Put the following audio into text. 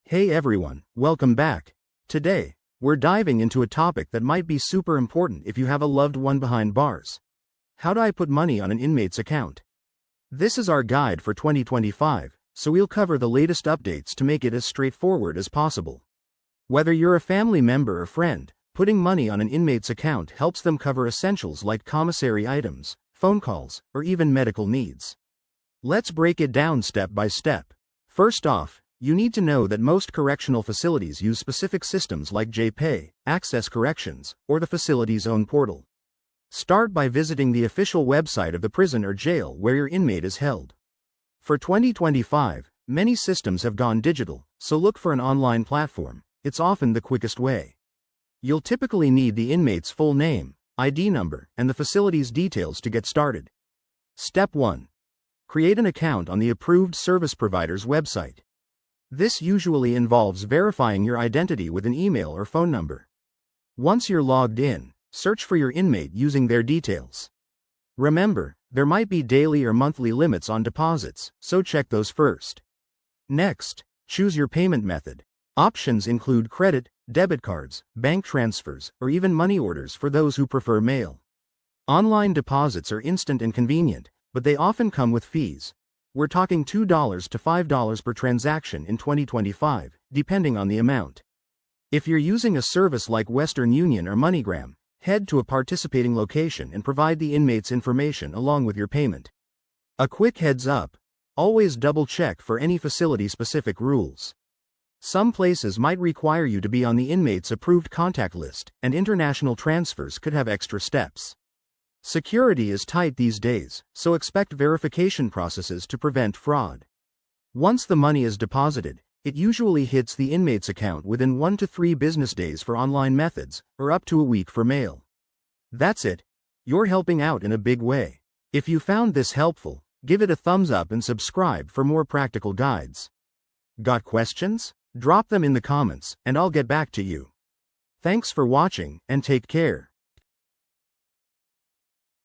Hey everyone, welcome back. Today, we're diving into a topic that might be super important if you have a loved one behind bars. How do I put money on an inmate's account? This is our guide for 2025, so we'll cover the latest updates to make it as straightforward as possible. Whether you're a family member or friend, putting money on an inmate's account helps them cover essentials like commissary items, phone calls, or even medical needs. Let's break it down step by step. First off, you need to know that most correctional facilities use specific systems like JPay, Access Corrections, or the facility's own portal. Start by visiting the official website of the prison or jail where your inmate is held. For 2025, many systems have gone digital, so look for an online platform. It's often the quickest way. You'll typically need the inmate's full name, ID number, and the facility's details to get started. Step 1. Create an account on the approved service provider's website. This usually involves verifying your identity with an email or phone number. Once you're logged in, search for your inmate using their details. Remember, there might be daily or monthly limits on deposits, so check those first. Next, choose your payment method. Options include credit, debit cards, bank transfers, or even money orders for those who prefer mail. Online deposits are instant and convenient, but they often come with fees. We're talking $2 to $5 per transaction in 2025, depending on the amount. If you're using a service like Western Union or MoneyGram, head to a participating location and provide the inmate's information along with your payment. A quick heads up, always double-check for any facility-specific rules. Some places might require you to be on the inmate's approved contact list, and international transfers could have extra steps. Security is tight these days, so expect verification processes to prevent fraud. Once the money is deposited, it usually hits the inmate's account within 1 to 3 business days for online methods, or up to a week for mail. That's it. You're helping out in a big way. If you found this helpful, give it a thumbs up and subscribe for more practical guides. Got questions? Drop them in the comments, and I'll get back to you. Thanks for watching, and take care.